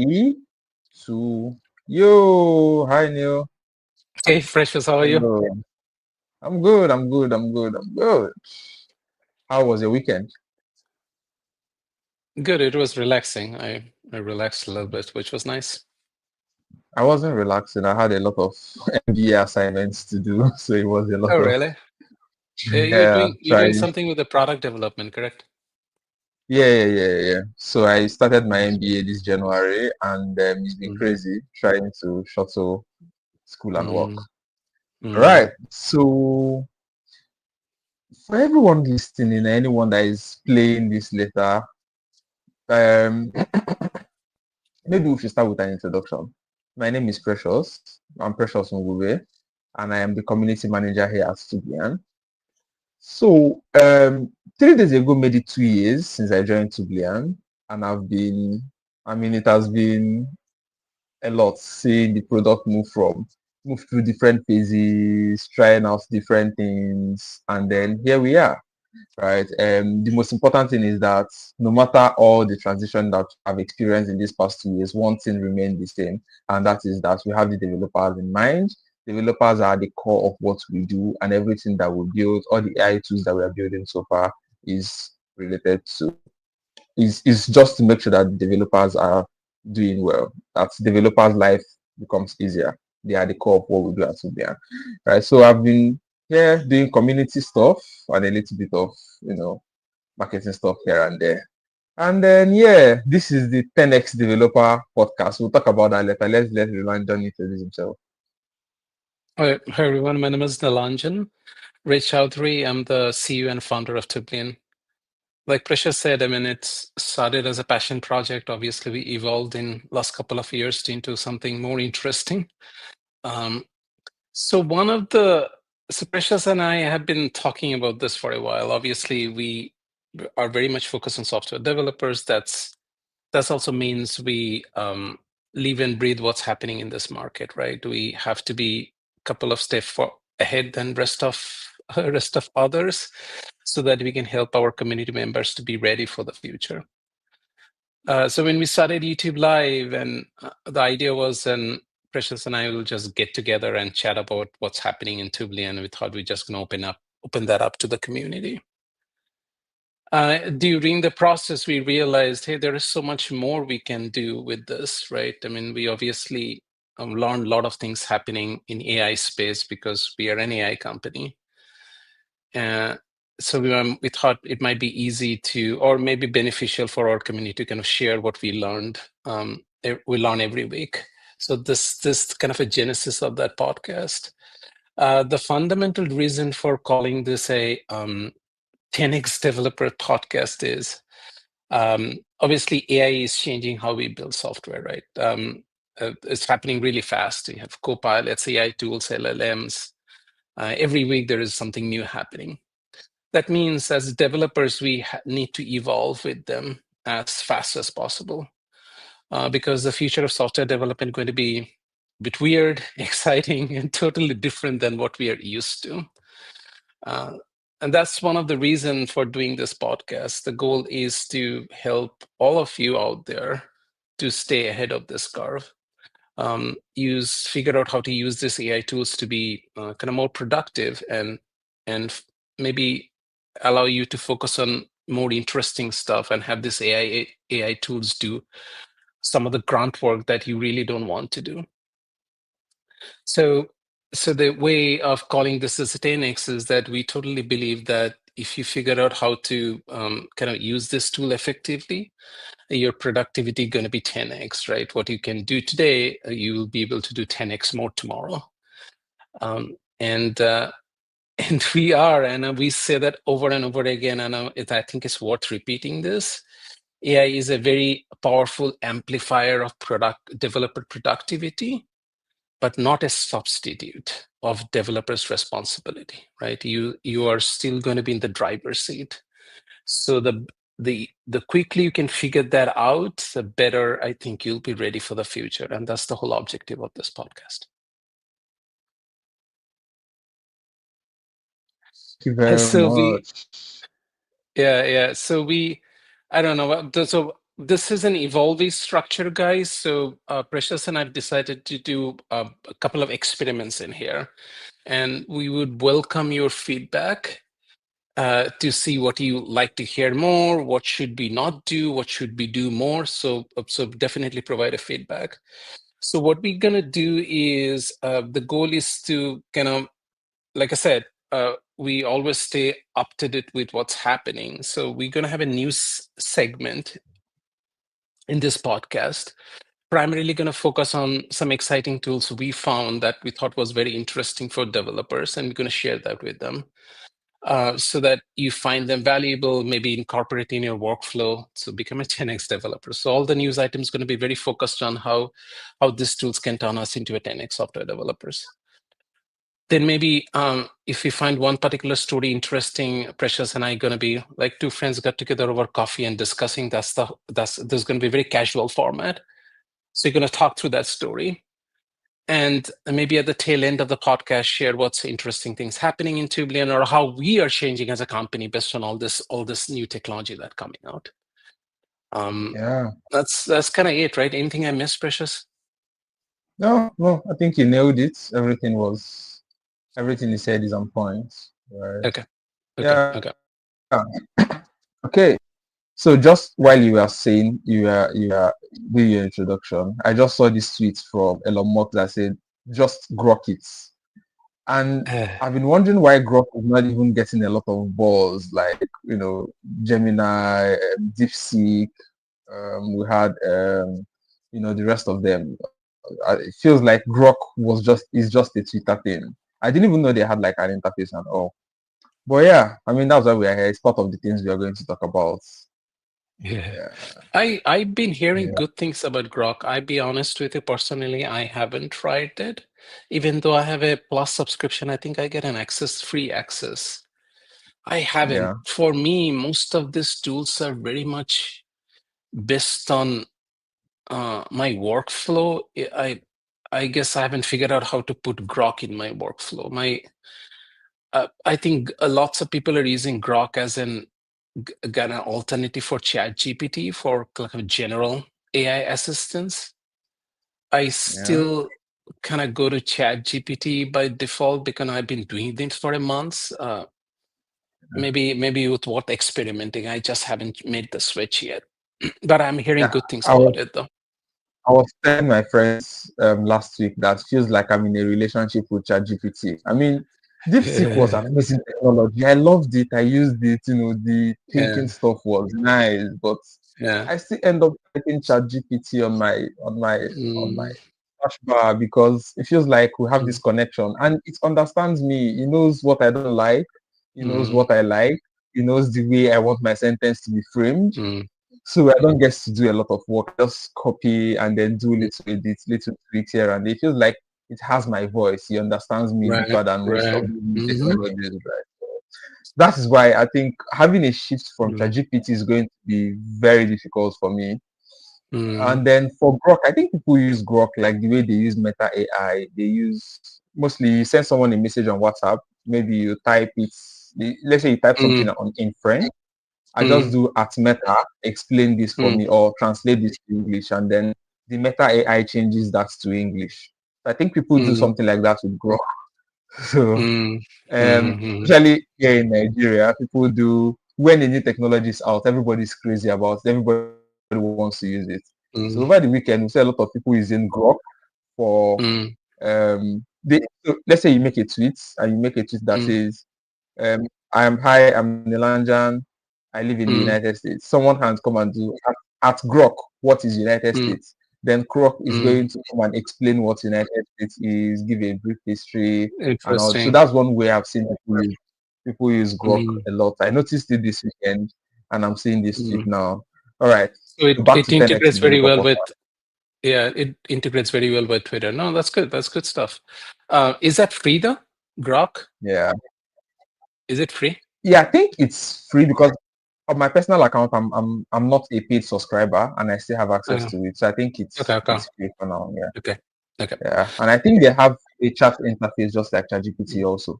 Three, two, yo, hi Neil. Hey, Precious, how are you? Hello. I'm good, I'm good, I'm good, I'm good. How was your weekend? Good. It was relaxing. I relaxed a little bit, which was nice. I wasn't relaxing. I had a lot of MBA assignments to do, so it was a lot Oh, of really? You're yeah, doing trying. something with the product development, correct? Yeah. So I started my MBA this January, and it's been Mm, crazy trying to shuttle school and work. mm, mm, Right. So for everyone listening, anyone that is playing this later, um, maybe we should start with an introduction. My name is Precious. I'm Precious Ngube, and I am the community manager here at Tubian. So, 3 days ago made it 2 years since I joined Tubian, and it has been a lot seeing the product move through different phases, trying out different things, and then here we are, right? The most important thing is that no matter all the transition that I've experienced in these past 2 years, one thing remains the same, and that is that we have the developers in mind. Developers are the core of what we do, and everything that we build, all the AI tools that we are building so far, is related to is just to make sure that developers are doing well. That developers' life becomes easier. They are the core of what we do at Subian. Right. So I've been here doing community stuff and a little bit of marketing stuff here and there. And then this is the 10x developer podcast. We'll talk about that later. Let's let Roland John introduce himself. Hi, everyone. My name is Nilanjan Ray Chowdhury. I'm the CEO and founder of Tublian. Like Precious said, it started as a passion project. Obviously, we evolved in last couple of years into something more interesting. Um, so one of the so Precious and I have been talking about this for a while. Obviously, we are very much focused on software developers. That's also means we live and breathe what's happening in this market, right? We have to be a couple of steps ahead than rest of others, so that we can help our community members to be ready for the future. So when we started YouTube Live, and the idea was, and Precious and I will just get together and chat about what's happening in Tubli, and we thought we're just going to open that up to the community. During the process, we realized, hey, there is so much more we can do with this, right? We obviously learned a lot of things happening in AI space because we are an AI company. So we thought it might be easy to, or maybe beneficial for our community to kind of share what we learned. We learn every week. So this kind of a genesis of that podcast. The fundamental reason for calling this a 10x developer podcast is obviously AI is changing how we build software, right? It's happening really fast. You have Copilots, AI tools, LLMs. Every week there is something new happening. That means as developers, we need to evolve with them as fast as possible because the future of software development is going to be a bit weird, exciting, and totally different than what we are used to. And that's one of the reasons for doing this podcast. The goal is to help all of you out there to stay ahead of this curve. Figure out how to use these AI tools to be kind of more productive and maybe allow you to focus on more interesting stuff and have this AI tools do some of the grunt work that you really don't want to do. So the way of calling this as 10x is that we totally believe that if you figure out how to kind of use this tool effectively, your productivity going to be 10x, right? What you can do today, you will be able to do 10x more tomorrow. And we say that over and over again, and I think it's worth repeating this. AI is a very powerful amplifier of developer productivity, but not a substitute of developers' responsibility, right? You are still going to be in the driver's seat. So the quickly you can figure that out, the better I think you'll be ready for the future. And that's the whole objective of this podcast. Thank you very So much. yeah. So I don't know. So this is an evolving structure, guys. So Precious and I've decided to do a couple of experiments in here, and we would welcome your feedback to see what you like to hear more, what should we not do, what should we do more. So definitely provide a feedback. So what we're gonna do is the goal is to kind of, like I said, we always stay up to date with what's happening. So we're gonna have a news segment in this podcast, primarily going to focus on some exciting tools we found that we thought was very interesting for developers, and we're going to share that with them so that you find them valuable, maybe incorporate in your workflow. So become a 10x developer. So all the news items going to be very focused on how these tools can turn us into a 10x software developers. Then maybe if we find one particular story interesting, Precious and I going to be like two friends got together over coffee and discussing. There's going to be a very casual format. So you're going to talk through that story. And maybe at the tail end of the podcast, share what's interesting things happening in Tublian, or how we are changing as a company based on all this new technology that's coming out. Yeah. That's kind of it, right? Anything I missed, Precious? No, I think you nailed it. Everything you said is on point. Right. Okay. Yeah. Okay. So just while you were saying you are doing your introduction, I just saw this tweet from Elon Musk that said, "Just grok it." And I've been wondering why Grok is not even getting a lot of balls, like Gemini, DeepSeek. We had the rest of them. It feels like Grok is just a Twitter thing. I didn't even know they had like an interface and all. But yeah, I mean that's why we are here. It's part of the things we are going to talk about. Yeah. Yeah. I've been hearing Yeah. good things about Grok. I'll be honest with you, personally, I haven't tried it. Even though I have a Plus subscription, I think I get an free access. I haven't. Yeah. For me, most of these tools are very much based on my workflow. I guess I haven't figured out how to put Grok in my workflow. I think lots of people are using Grok as an alternative for ChatGPT for like a general AI assistance. I Yeah. still kind of go to ChatGPT by default because I've been doing this for a month. Maybe with what experimenting, I just haven't made the switch yet. But I'm hearing Yeah. good things I was about it, though. I was telling my friends last week that feels like I'm in a relationship with ChatGPT. I mean, DeepSeek was Yeah, an amazing technology. I loved it. I used it. The thinking yeah, stuff was nice, but yeah. I still end up typing ChatGPT on my Mm, search bar because it feels like we have this mm, connection and it understands me. It knows what I don't like. It knows mm, what I like. It knows the way I want my sentence to be framed. mm, So I don't get to do a lot of work. Just copy and then do mm. little edits, little tweaks here, and it feels like it has my voice. He understands me Right, deeper than most of right. the new Mm-hmm. technologies. Right? That is why I think having a shift from Mm, ChatGPT is going to be very difficult for me. mm, And then for Grok, I think people use Grok like the way they use Meta AI. They use mostly you send someone a message on WhatsApp. Maybe you type it. Let's say you type something mm, in French. I just mm, do at Meta, explain this for mm, me or translate this to English, and then the Meta AI changes that to English. I think people do mm, something like that with Grok. So, mm, mm, especially here in Nigeria, people do when a new technology is out, everybody's crazy about it. Everybody wants to use it. So over the mm, weekend, we see a lot of people using Grok for mm, so let's say you make a tweet and you make a tweet that mm, says I'm Nilanjan. I live in the mm, United States. Someone has come and do at Grok, what is United mm, States? Then Grok is mm. going to come and explain what United States is, give a brief history and all. So Interesting. that's one way I've seen people use Grok Mm, a lot. I noticed it this weekend and I'm seeing this tweet mm. now. All right. So So back it to 10x integrates very developer well portal. with, yeah, it integrates very well with Twitter. No, that's good. That's good stuff. Is that free though? Grok? Yeah. Is it free? Yeah, I think it's free because on my personal account, I'm not a paid subscriber and I still have access Okay, to it. So I think okay, it's okay, it's free for now. Yeah, okay, okay. yeah. And I think they have a chat interface just like ChatGPT also.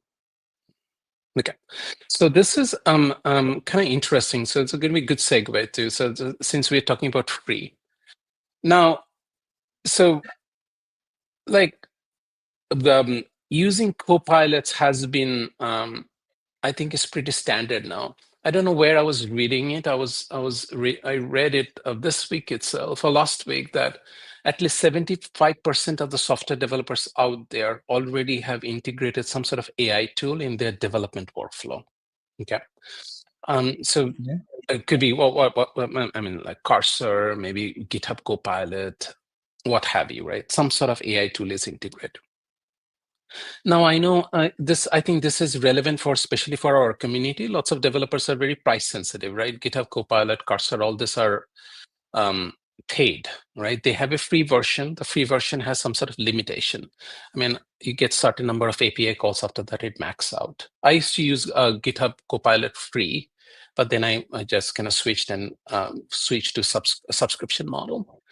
Okay, so this is kind of interesting. So it's going to be a good segue too. So since we're talking about free now, so like the using copilots has been, I think, is pretty standard now. I don't know where I was reading it. I read it this week itself or last week that at least 75% of the software developers out there already have integrated some sort of AI tool in their development workflow. Okay. So Yeah. it could be what I mean, like Cursor, maybe GitHub Copilot, what have you, right? Some sort of AI tool is integrated. Now I know this. I think this is relevant for especially for our community. Lots of developers are very price sensitive, right? GitHub Copilot, Cursor, all this are paid, right? They have a free version. The free version has some sort of limitation. I mean, you get certain number of API calls. After that, it max out. I used to use GitHub Copilot free, but then I just kind of switched and switched to a subscription model.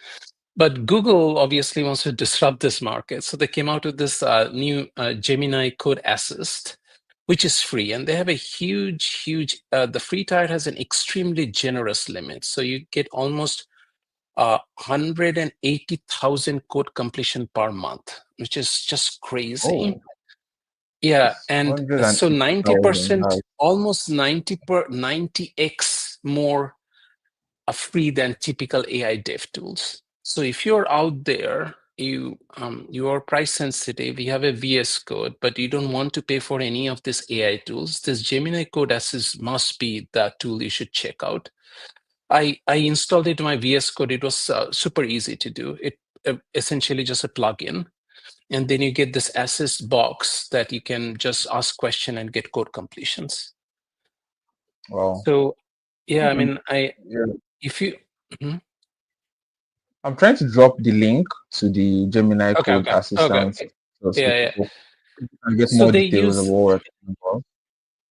But Google obviously wants to disrupt this market. So they came out with this new Gemini Code Assist, which is free. And they have a huge, the free tier has an extremely generous limit. So you get almost 180,000 code completion per month, which is just crazy. Oh, Yeah. it's And so 180,000. 90%, almost 90x more free than typical AI dev tools. So if you're out there, you are price sensitive, you have a VS Code, but you don't want to pay for any of these AI tools, this Gemini Code Assist must be the tool you should check out. I installed it in my VS Code. It was super easy to do. It essentially just a plugin. And then you get this assist box that you can just ask question and get code completions. Wow. So yeah, I Mm, mean, yeah. if you, Mhm. I'm trying to drop the link to the Gemini Code Okay. Assistant so Yeah, yeah. people can get So more details of what we're talking about.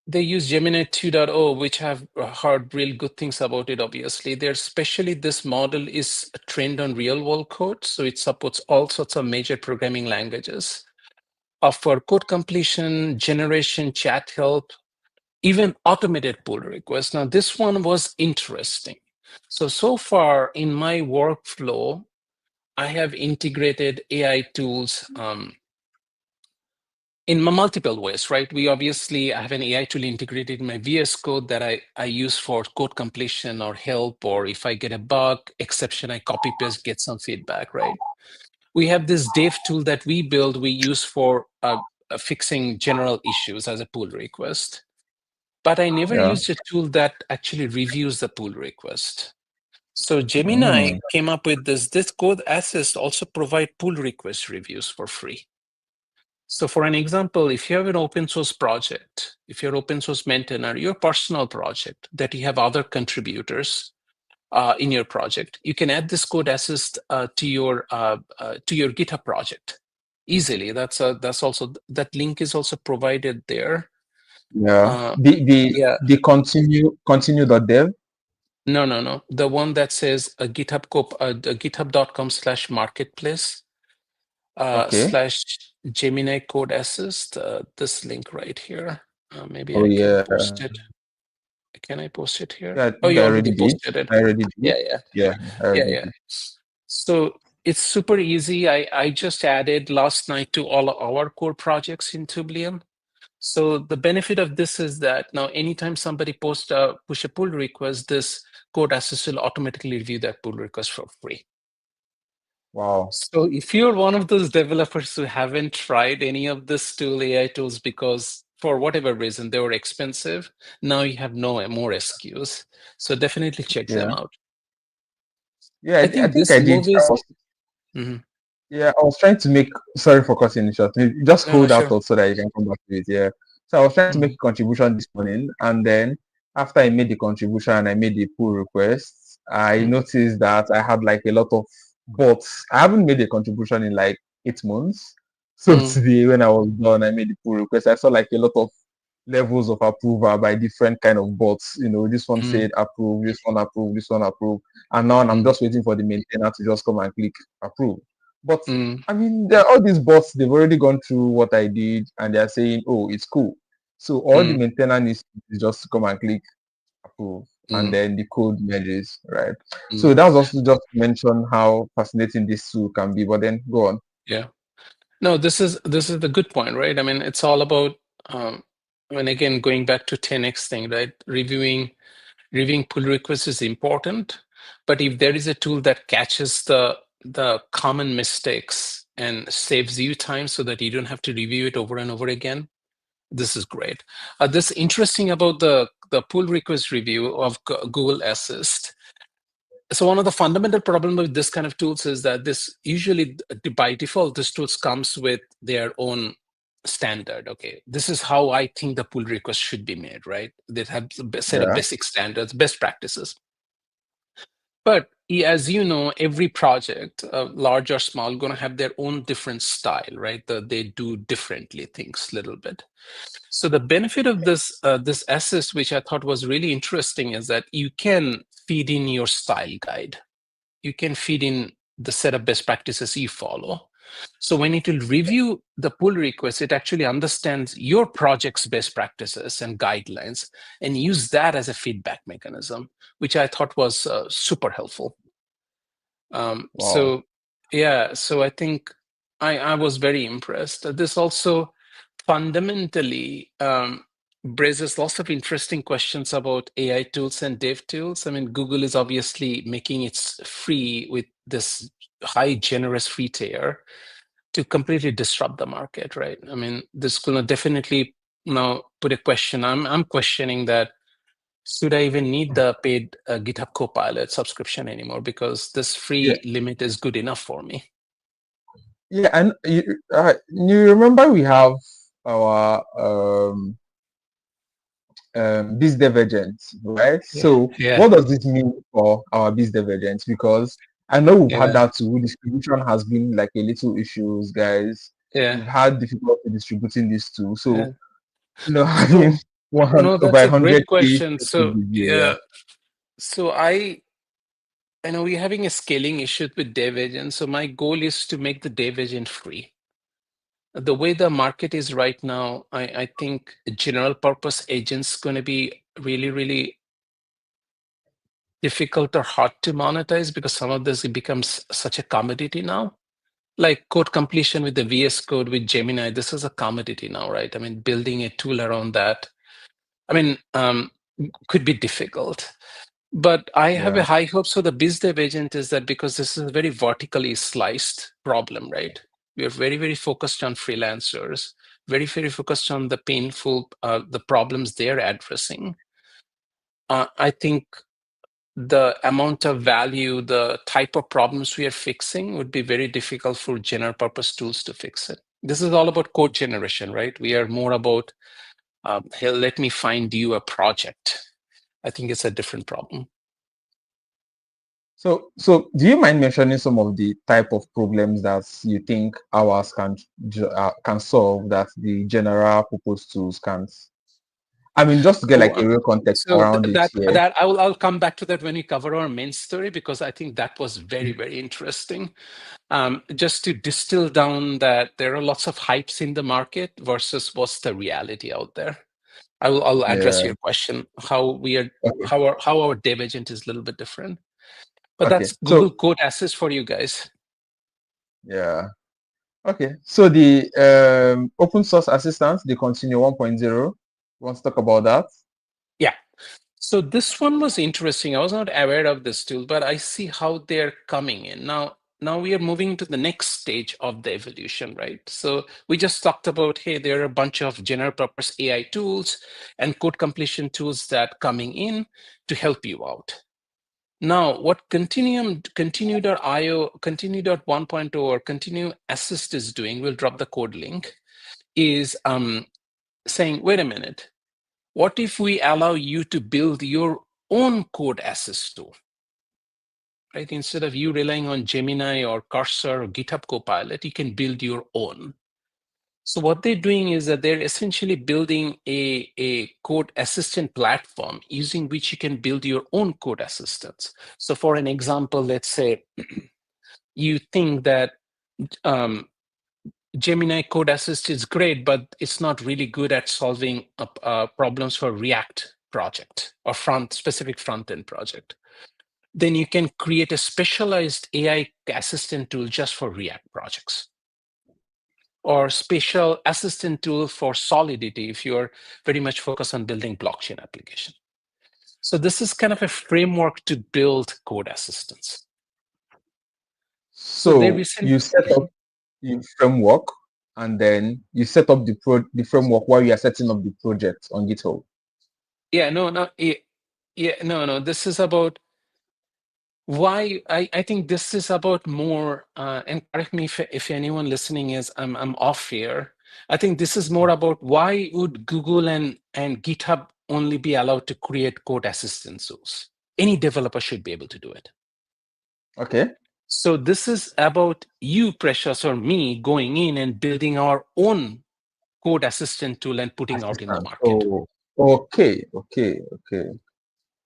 they use Gemini 2.0, which have heard real good things about it, obviously. They're especially this model is trained on real world code. So it supports all sorts of major programming languages. For code completion, generation, chat help, even automated pull requests. Now, this one was interesting. So far in my workflow, I have integrated AI tools in multiple ways, right? We obviously have an AI tool integrated in my VS Code that I use for code completion or help, or if I get a bug, exception, I copy paste, get some feedback, right? We have this dev tool that we build, we use for fixing general issues as a pull request. But I never Yeah. used a tool that actually reviews the pull request. So Gemini Mm. came up with this code assist also provide pull request reviews for free. So for an example, if you have an open source project, if you're open source maintainer, your personal project that you have other contributors in your project, you can add this code assist to your GitHub project easily. That's also that link is also provided there. Yeah. Uh, The yeah, the continue.dev. no. The one that says github.com/marketplace Okay. slash Gemini Code Assist. This link right here. Maybe Oh I can yeah. post it. Can I post it here? Yeah, I Oh, think you I already already did. posted it. I already did. Yeah. Yeah, I already Yeah. did. So it's super easy. I just added last night to all of our core projects in Tublium. So the benefit of this is that now anytime somebody push a pull request, this code assist will automatically review that pull request for free. Wow. So if you're one of those developers who haven't tried any of this tool AI tools because for whatever reason they were expensive, now you have no more excuse. So definitely check them Yeah. out. Yeah, I I think think this I did. move is. Mhm. Yeah, I was trying to make, sorry for cutting it short. Just No, hold that sure. thought so that you can come back to it. Yeah. So I was trying to make Mhm. a contribution this morning, and then after I made the contribution and I made the pull request, I Mhm. noticed that I had like a lot of bots. I haven't made a contribution in like 8 months. So Mhm. today when I was done, I made the pull request. I saw like a lot of levels of approval by different kind of bots. This one Mhm. said approve, this one approve, this one approve. And now I'm Mhm. just waiting for the maintainer to just come and click approve. But Mhm. I mean, there are all these bots, they've already gone through what I did and they're saying, oh, it's cool. So all the Mm, maintainer needs is just to come and click approve, and mm, then the code merges, right? mm. So that's also just to mention how fascinating this tool can be. But then go on. Yeah. No, this is the good point, right? I mean, it's all about I mean, again, going back to 10x thing, right? Reviewing pull requests is important, but if there is a tool that catches the common mistakes and saves you time so that you don't have to review it over and over again, this is great. This interesting about the pull request review of Google Assist. So one of the fundamental problems with this kind of tools is that this usually by default, this tools comes with their own standard. Okay, this is how I think the pull request should be made, right? They have a set of Yeah. basic standards, best practices. But as you know, every project, large or small, going to have their own different style, right? They do differently things a little bit. So the benefit of this assist, which I thought was really interesting, is that you can feed in your style guide. You can feed in the set of best practices you follow. So when it will review the pull request, it actually understands your project's best practices and guidelines and use that as a feedback mechanism, which I thought was super helpful. Wow. So yeah, so I think I was very impressed. This also fundamentally raises lots of interesting questions about AI tools and dev tools. I mean, Google is obviously making it free with this high generous free tier to completely disrupt the market, right? I mean, this will definitely now put a question. I'm questioning that, should I even need the paid GitHub Copilot subscription anymore? Because this Yeah. free limit is good enough for me. Yeah. And you remember we have our biz divergence, right? Yeah, So yeah, what does this mean for our biz divergence? Because I know we've had yeah, that too. Distribution has been like a little issues, guys. yeah, We've had difficulty distributing this too. So, yeah. having So one no, over that's a great 100K question. effective So review, yeah. yeah, so I know we're having a scaling issue with dev agent. So my goal is to make the dev agent free. The way the market is right now, I think general purpose agents going to be really, really difficult or hard to monetize because some of this becomes such a commodity now. Like code completion with the VS Code with Gemini, this is a commodity now, right? I mean, building a tool around that, I mean, could be difficult. But I have a Yeah. high hope. So the BizDev agent is that because this is a very vertically sliced problem, right? We are very, very focused on freelancers, very, very focused on the painful, the problems they're addressing. I think the amount of value, the type of problems we are fixing would be very difficult for general purpose tools to fix it. This is all about code generation, right? We are more about, hey, let me find you a project. I think it's a different problem. So do you mind mentioning some of the type of problems that you think ours can solve that the general purpose tools can't? I mean, just to get Oh, like a real context so around it that here. that I'll come back to that when we cover our main story because I think that was very, very interesting. Just to distill down that there are lots of hypes in the market versus what's the reality out there. I'll address Yeah. your question how we are Okay. how our dev agent is a little bit different. But Okay. that's Google So Code Assist for you guys. yeah. Okay. So the open source assistants, they continue 1.0. Want to talk about that? Yeah. So this one was interesting. I was not aware of this tool, but I see how they're coming in. Now we are moving to the next stage of the evolution, right? So we just talked about, hey, there are a bunch of general purpose AI tools and code completion tools that coming in to help you out. Now, what continue.io, continue.1.0 or continue assist is doing, we'll drop the code link, is saying, wait a minute, what if we allow you to build your own code assist tool, right? Instead of you relying on Gemini or Cursor or GitHub Copilot, you can build your own. So what they're doing is that they're essentially building a code assistant platform using which you can build your own code assistants. So for an example, let's say you think that um, Gemini Code Assist is great, but it's not really good at solving problems for React project or specific front-end project. Then you can create a specialized AI assistant tool just for React projects, or special assistant tool for Solidity if you're very much focused on building blockchain application. So this is kind of a framework to build code assistants. So they So recently, you set up your framework, and then you set up the framework while you are setting up the project on GitHub. no. This is about why I think this is about more. And correct me if anyone listening is I'm off here. I think this is more about why would Google and GitHub only be allowed to create code assistant tools? Any developer should be able to do it. Okay. So this is about you, Precious, or me going in and building our own code assistant tool and putting out in the Assistant. market. Oh, okay.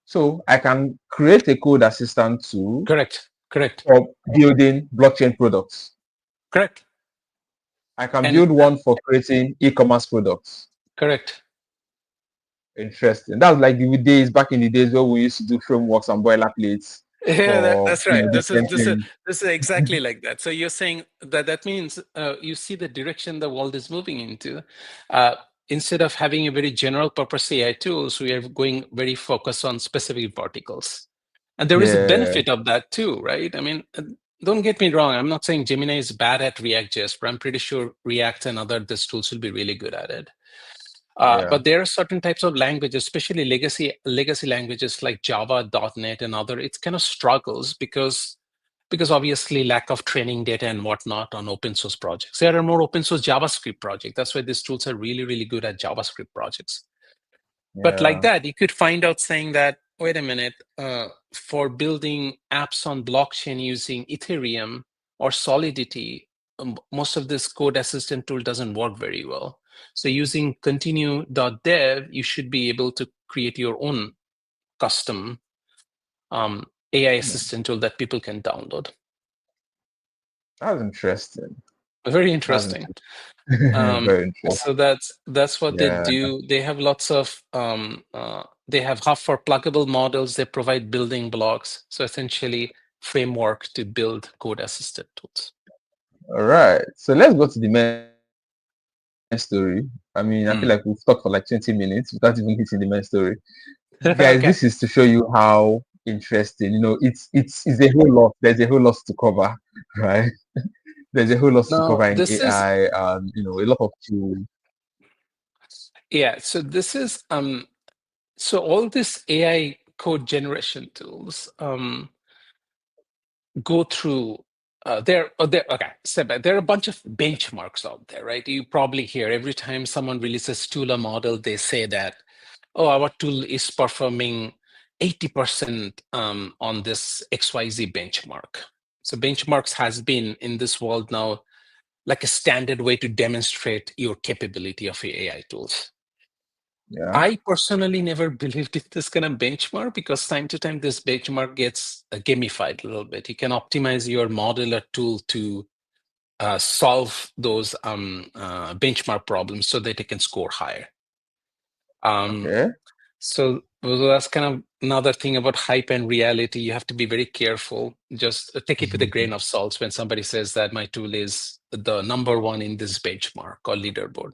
So I can create a code assistant tool Correct. for building blockchain products. Correct. I can And build one for creating e-commerce products. correct. Interesting. That was like the days back in the days where we used to do frameworks and boilerplates Yeah, for that's right. different things. This is exactly like that. So you're saying that means you see the direction the world is moving into. Uh, Instead of having a very general purpose AI tools, we are going very focused on specific verticals. And there is a Yeah, benefit of that too, right? I mean, don't get me wrong. I'm not saying Gemini is bad at React.js, but I'm pretty sure React and other these tools will be really good at it. yeah. But there are certain types of languages, especially legacy languages like Java, .NET, and other. It's kind of struggles because obviously lack of training data and whatnot on open source projects. There are more open source JavaScript projects. That's why these tools are really, really good at JavaScript projects. But like Yeah. that, you could find out saying that, wait a minute, for building apps on blockchain using Ethereum or Solidity, most of this code assistant tool doesn't work very well. So using continue.dev, you should be able to create your own custom AI assistant tool that people can download. That's interesting. Very That's interesting. interesting. Very interesting. So that's what they Yeah. do. They have lots of they have hub for pluggable models. They provide building blocks. So essentially, framework to build code assisted tools. All right. So let's go to the main story. I mean, I feel like we've talked for like 20 minutes without even hitting the main story. Guys, Okay. this is to show you how interesting, it's a whole lot. There's a whole lot to cover, right? There's a whole lot to Now cover in this is AI, a lot of tools. yeah. So this is so all this AI code generation tools go through okay, step back. There are a bunch of benchmarks out there, right? You probably hear every time someone releases tool or model, they say that, oh, our tool is performing 80% on this XYZ benchmark. So benchmarks has been in this world now like a standard way to demonstrate your capability of your AI tools. Yeah. I personally never believed in this kind of benchmark because time to time this benchmark gets gamified a little bit. You can optimize your model or tool to solve those benchmark problems so that it can score higher. Okay. So that's kind of another thing about hype and reality. You have to be very careful. Just take it with a grain of salt when somebody says that my tool is the number one in this benchmark or leaderboard.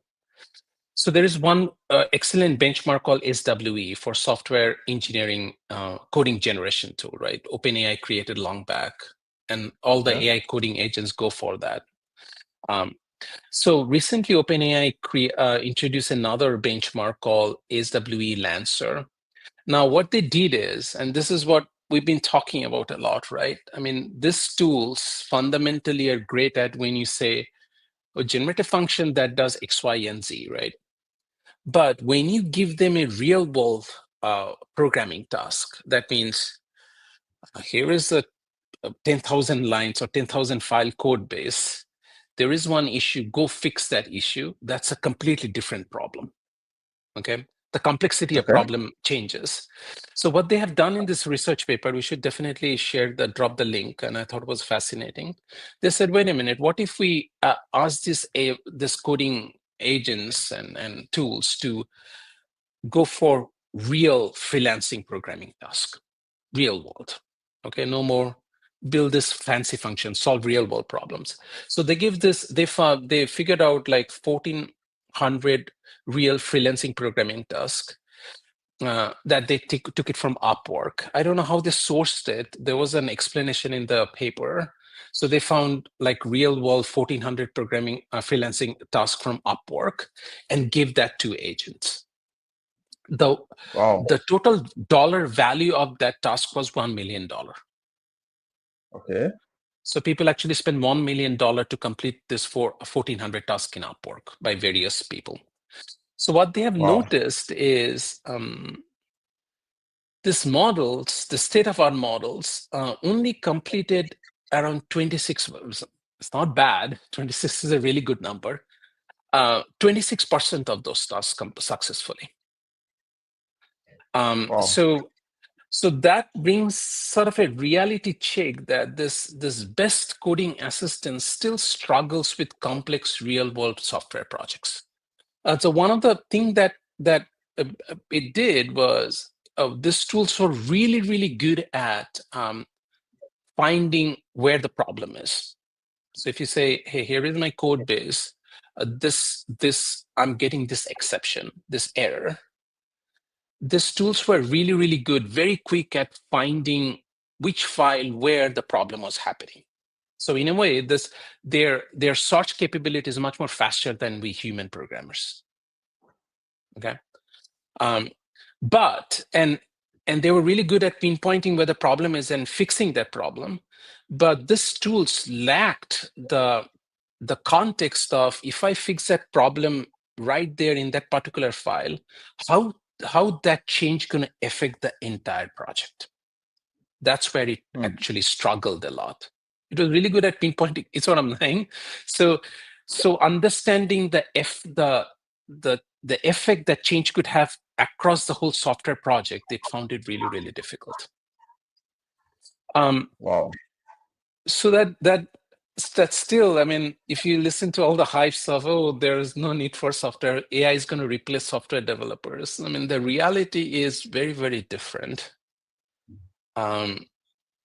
So there is one excellent benchmark called SWE for software engineering coding generation tool, right? OpenAI created long back, and all the Okay. AI coding agents go for that. So recently, OpenAI introduced another benchmark called SWE Lancer. Now, what they did is, and this is what we've been talking about a lot, right? I mean, these tools fundamentally are great at when you say, oh, generate a function that does X, Y, and Z, right? But when you give them a real world programming task, that means here is a 10,000 lines or 10,000 file code base. There is one issue, go fix that issue. That's a completely different problem. Okay. The complexity of Okay. problem changes. So what they have done in this research paper, we should definitely drop the link, and I thought it was fascinating. They said, wait a minute, what if we ask this coding agents and tools to go for real freelancing programming task, real world. Okay, no more build this fancy function, solve real world problems. So they give this, they figured out like 1,400 real freelancing programming tasks that they took it from Upwork. I don't know how they sourced it. There was an explanation in the paper. So they found like real world 1,400 programming freelancing tasks from Upwork and gave that to agents. Wow. The total dollar value of that task was $1 million. Okay. So people actually spend $1 million to complete this for 1,400 tasks in Upwork by various people. So what they have Wow. noticed is these models, the state-of-art models, only completed around 26. It's not bad. 26 is a really good number. 26% of those tasks successfully. Wow. So that brings sort of a reality check that this best coding assistant still struggles with complex real-world software projects. So one of the things that it did was these tools were really, really good at finding where the problem is. So if you say, hey, here is my code base, I'm getting this exception, this error. These tools were really, really good, very quick at finding which file where the problem was happening. So in a way, their search capability is much more faster than we human programmers. Okay, but they were really good at pinpointing where the problem is and fixing that problem. But these tools lacked the context of, if I fix that problem right there in that particular file, how that change going to affect the entire project. That's where it actually struggled a lot. It was really good at pinpointing. It's what I'm saying. So understanding the effect that change could have across the whole software project, it found it really, really difficult. Wow. So that still, I mean, if you listen to all the hype stuff, oh, there's no need for software, AI is going to replace software developers. I mean, the reality is very, very different.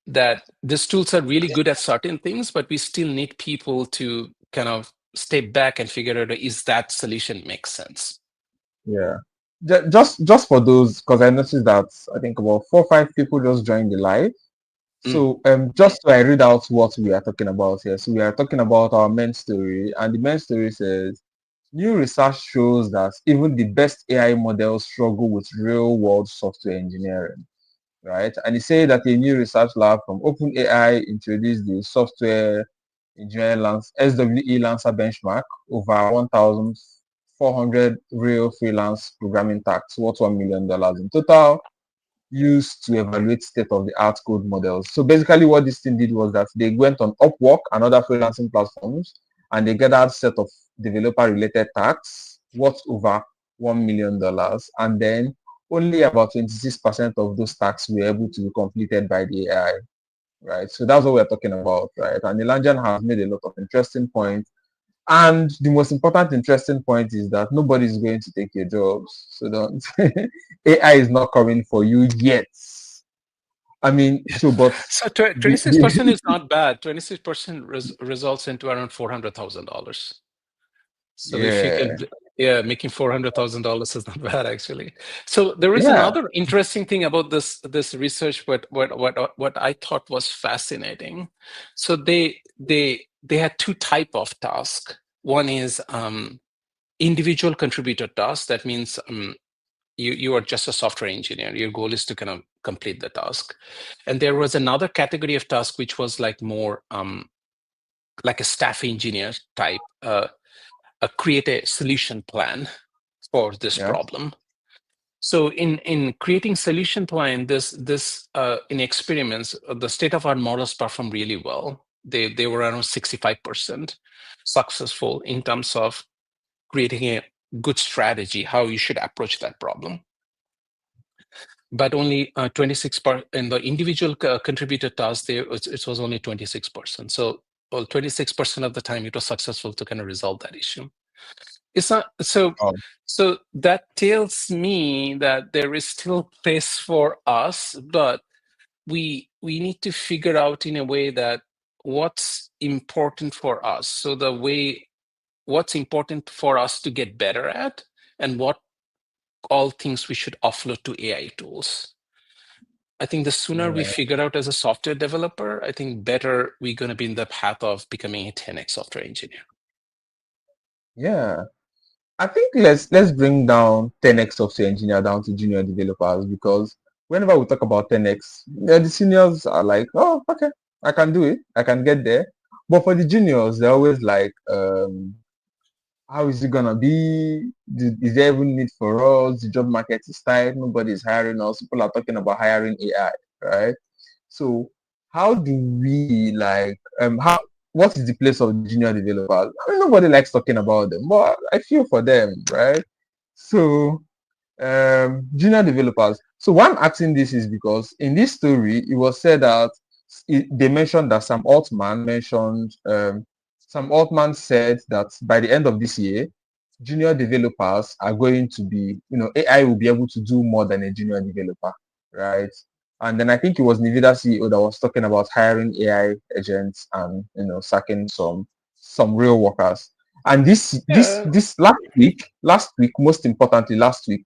That these tools are really good at certain things, but we still need people to kind of step back and figure out, is that solution make sense? Yeah. Just for those, because I noticed that I think about 4 or 5 people just joined the live. So just so I read out what we are talking about here. So we are talking about our main story, and the main story says new research shows that even the best AI models struggle with real world software engineering, right? And it said that a new research lab from OpenAI introduced the software engineering SWE Lancer benchmark over 1,400 real freelance programming tasks worth $1 million in total, used to evaluate state-of-the-art code models. So basically what this thing did was that they went on Upwork and other freelancing platforms, and they gathered a set of developer-related tasks worth over $1 million. And then only about 26% of those tasks were able to be completed by the AI, right? So that's what we're talking about, right? And Nilanjan has made a lot of interesting points. And the most important interesting point is that nobody is going to take your jobs. So don't AI is not coming for you yet. I mean, so but So 26% is not bad. 26% results into around $400,000. So if you yeah, could, making $400,000 is not bad actually. So there is yeah, another interesting thing about this research. What I thought was fascinating. So they had two type of task. One is individual contributor task. That means you are just a software engineer. Your goal is to kind of complete the task. And there was another category of task which was like more like a staff engineer type. Create a solution plan for this yeah, problem. So in creating solution plan, in experiments, the state-of-art models perform really well. They were around 65% successful in terms of creating a good strategy, how you should approach that problem. But only 26% in the individual contributor task there, it was only 26%. So, well, 26% of the time it was successful to kind of resolve that issue. It's not so. So that tells me that there is still place for us, but we need to figure out in a way that what's important for us. So the way what's important for us to get better at, and what all things we should offload to AI tools. I think the sooner we figure out as a software developer, I think better we're going to be in the path of becoming a 10x software engineer. Yeah. I think let's bring down 10x software engineer down to junior developers, because whenever we talk about 10x, the seniors are like, oh, okay, I can do it, I can get there. But for the juniors, they're always like, how is it gonna be? Is there even need for us? The job market is tight, nobody's hiring us. People are talking about hiring AI, right? So how do we how what is the place of junior developers? I mean, nobody likes talking about them, but I feel for them, right? So junior developers. So why I'm asking this is because in this story, it was said that they mentioned that Sam Altman said that by the end of this year, junior developers are going to be, AI will be able to do more than a junior developer, right? And then I think it was Nvidia CEO that was talking about hiring AI agents and sacking some real workers. And this last week, most importantly, last week,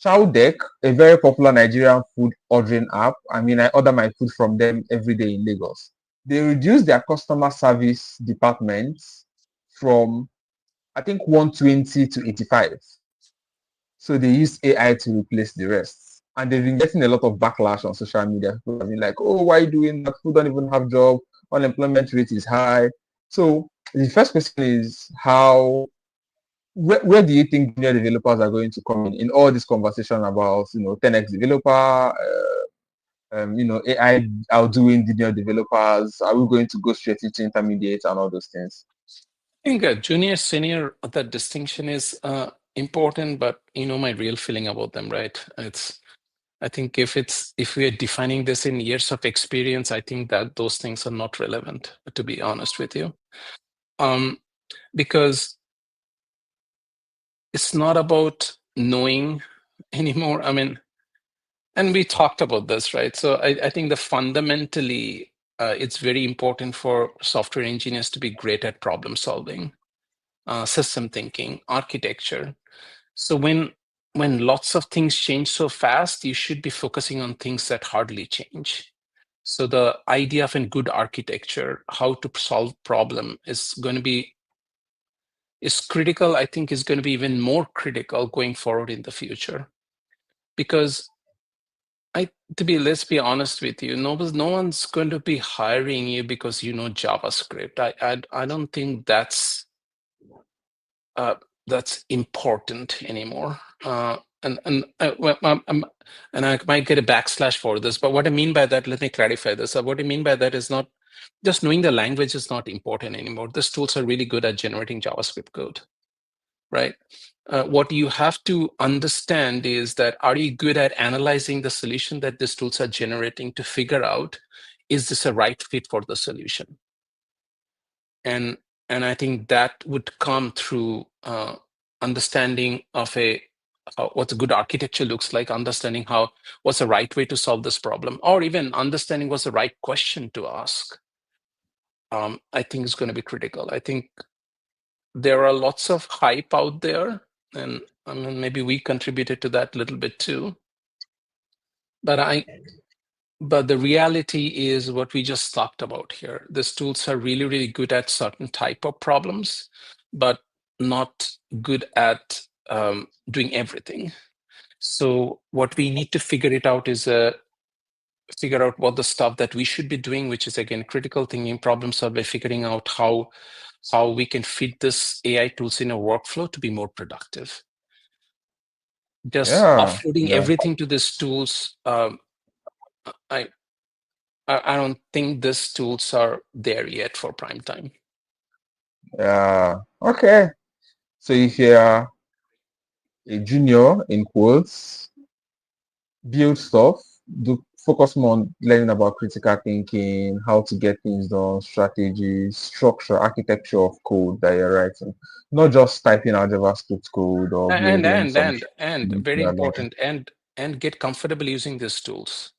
Chowdeck, a very popular Nigerian food ordering app. I mean, I order my food from them every day in Lagos. They reduced their customer service departments from, I think, 120 to 85. So they use AI to replace the rest. And they've been getting a lot of backlash on social media. People have been like, oh, why are you doing that? People don't even have job. Unemployment rate is high. So the first question is where do you think junior developers are going to come in all this conversation about 10x developer, AI outdoing junior developers? Are we going to go straight into intermediate and all those things? I think junior senior, that distinction is important, but my real feeling about them, right? I think if we are defining this in years of experience, I think that those things are not relevant, to be honest with you, because it's not about knowing anymore. I mean, and we talked about this, right? So I think the fundamentally, it's very important for software engineers to be great at problem solving, system thinking, architecture. So when lots of things change so fast, you should be focusing on things that hardly change. So the idea of a good architecture, how to solve problem, is critical. I think is going to be even more critical going forward in the future, because let's be honest with you, no one's going to be hiring you because you know JavaScript. I don't think that's important anymore. And I might get a backslash for this, but what I mean by that, let me clarify this. What I mean by that is not just knowing the language is not important anymore. These tools are really good at generating JavaScript code, right? What you have to understand is that, are you good at analyzing the solution that these tools are generating to figure out, is this a right fit for the solution? And I think that would come through understanding of what a good architecture looks like, understanding what's the right way to solve this problem, or even understanding what's the right question to ask. I think is going to be critical. I think there are lots of hype out there, and I mean, maybe we contributed to that a little bit too. But the reality is what we just talked about here. These tools are really, really good at certain type of problems, but not good at doing everything. So what we need to figure it out is figure out what the stuff that we should be doing, which is again critical thinking, problem solving, figuring out how we can fit this AI tools in a workflow to be more productive. Just offloading everything to these tools, I don't think these tools are there yet for prime time. Yeah. Okay. So if you're a junior in quotes, build stuff, do focus more on learning about critical thinking, how to get things done, strategies, structure, architecture of code that you're writing, not just typing out JavaScript code or and building and some. and and very important, and get comfortable using these tools.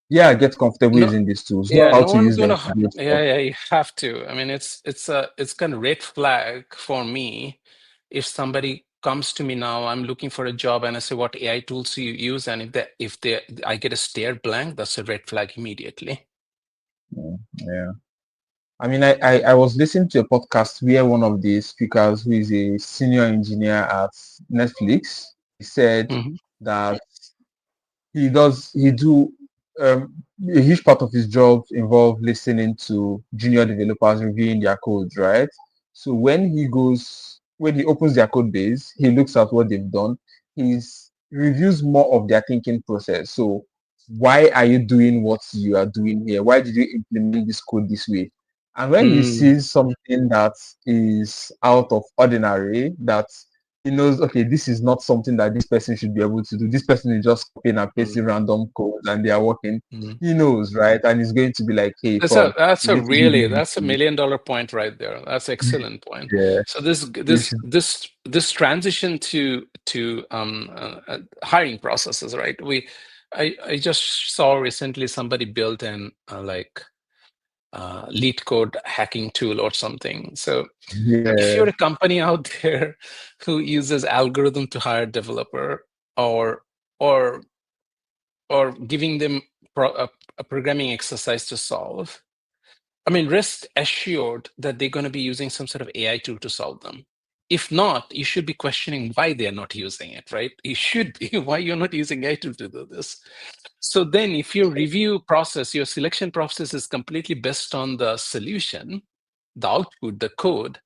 Yeah, get comfortable No, using these tools, know yeah, how no to one's use them gonna. to build Yeah, stuff. yeah, you have to. I mean, it's kind of red flag for me if somebody comes to me now. I'm looking for a job, and I say, "What AI tools do you use?" And if they I get a stare blank, that's a red flag immediately. Yeah. I mean, I was listening to a podcast where one of the speakers, who is a senior engineer at Netflix, he said Hmm. that he do a huge part of his job involve listening to junior developers reviewing their codes, right? So when he opens their code base, he looks at what they've done. He's reviews more of their thinking process. So why are you doing what you are doing here? Why did you implement this code this way? And when he Mm, sees something that is out of ordinary, that he knows, okay, this is not something that this person should be able to do. This person is just copying and mm, pasting random code and they are working. mm. He knows, right? And he's going to be like, hey, That's a Fog, that's you a need to do really this. that's a $1 million point right there. That's excellent point. Yeah, So this you this should, this this transition to hiring processes, right? I just saw recently somebody built an lead code hacking tool or something. So if yeah, you're a company out there who uses algorithm to hire developer, or or or giving them a programming exercise to solve, I mean, rest assured that they're going to be using some sort of AI tool to solve them. If not, you should be questioning why they're not using it, right? You should be why you're not using AI tool to do this. So then, if your review process, your selection process is completely based on the solution, the output, the code,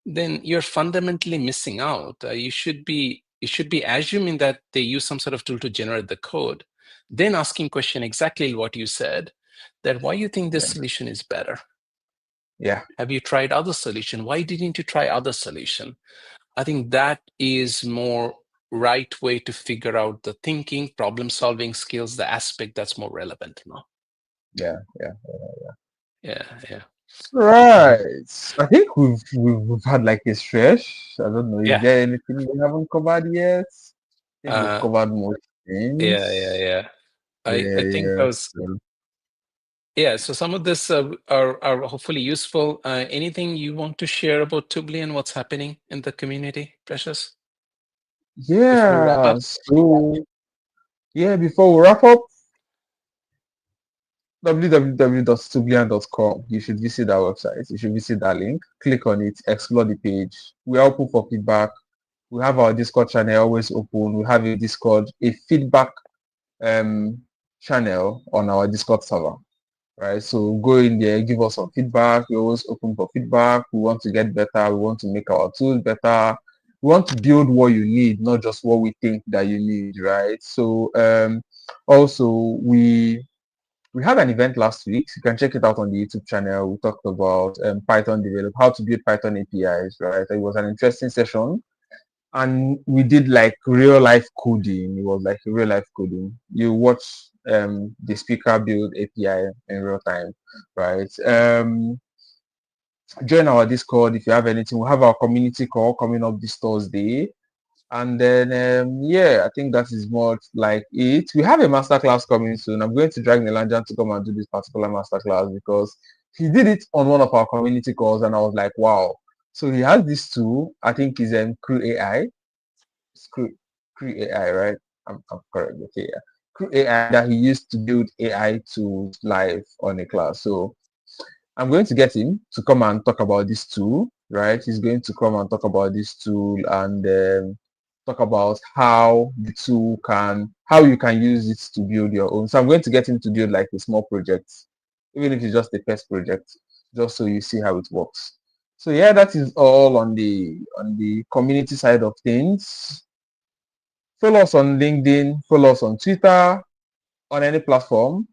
then you're fundamentally missing out. You should be assuming that they use some sort of tool to generate the code, then asking question exactly what you said, that why you think this solution is better. yeah, Have you tried other solution? Why didn't you try other solution? I think that is more right way to figure out the thinking, problem solving skills, the aspect that's more relevant now. yeah, yeah. Yeah, yeah. Right. I think we've had like a stretch. I don't know. Is Yeah. there anything we haven't covered yet? I think we've Uh covered most yeah, yeah, things. yeah. I Yeah, think yeah. those, yeah, so some of this are hopefully useful. Anything you want to share about Tubli and what's happening in the community, Precious, before we wrap Yeah. up? So yeah, before we wrap up, www.stublian.com. You should visit our website. You should visit that link. Click on it. Explore the page. We're open for feedback. We have our Discord channel always open. We have a feedback um, channel on our Discord server. Right. So go in there, give us some feedback. We're always open for feedback. We want to get better. We want to make our tools better. We want to build what you need, not just what we think that you need. Right. So also we had an event last week. You can check it out on the YouTube channel. We talked about Python develop, how to build Python APIs, right? It was an interesting session. And we did like real life coding. It was like real life coding. You watch the speaker build API in real time, right? Join our Discord if you have anything. We'll have our community call coming up this Thursday. And then, yeah, I think that is more like it. We have a masterclass coming soon. I'm going to drag Nilanjan to come and do this particular masterclass because he did it on one of our community calls, and I was like, wow. So he has this tool. I think is Crew AI. Crew, Crew AI, right? I'm correct. Okay, yeah. Crew AI that he used to build AI tools live on a class. So I'm going to get him to come and talk about this tool, right? He's going to come and talk about this tool and talk about how you can use it to build your own. So I'm going to get him to build like a small project, even if it's just a pest project, just so you see how it works. So yeah, that is all on the community side of things. Follow us on LinkedIn, follow us on Twitter, on any platform.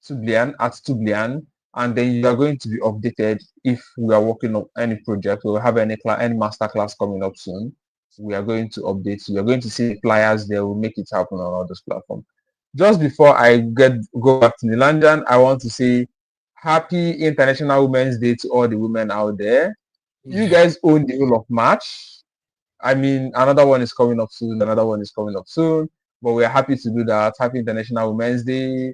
Tublian at Tublian, and then you are going to be updated if we are working on any project. We'll have any master class coming up soon. we are going to update you. You're going to see the flyers there. We'll make it happen on all those platforms. Just before I go back to Nilanjan, I want to say happy International Women's Day to all the women out there. You Yeah. guys own the whole of March. I mean, another one is coming up soon. Another one is coming up soon. But we're happy to do that. Happy International Women's Day.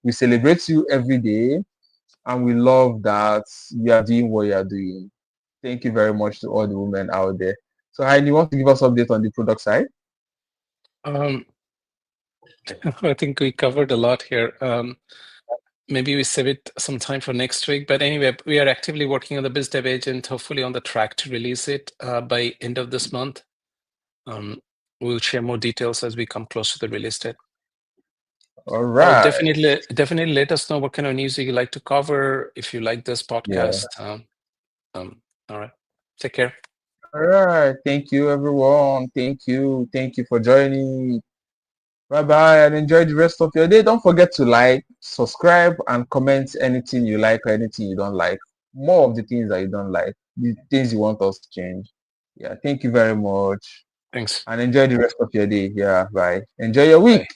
We celebrate you every day, and we love that you are doing what you are doing. Thank you very much to all the women out there. So, Heidi, you want to give us update on the product side? Um, I think we covered a lot here. Maybe we save it some time for next week. But anyway, we are actively working on the BizDev agent, hopefully on the track to release it by end of this month. We'll share more details as we come close to the release date. All right. Definitely let us know what kind of news you like to cover if you like this podcast. All right. Take care. All right. Thank you, everyone. Thank you. Thank you for joining. Bye bye and enjoy the rest of your day. Don't forget to like, subscribe, and comment anything you like or anything you don't like. More of the things that you don't like, the things you want us to change. Yeah. Thank you very much. Thanks. And enjoy the rest of your day. Yeah. Bye. Enjoy your week. Bye.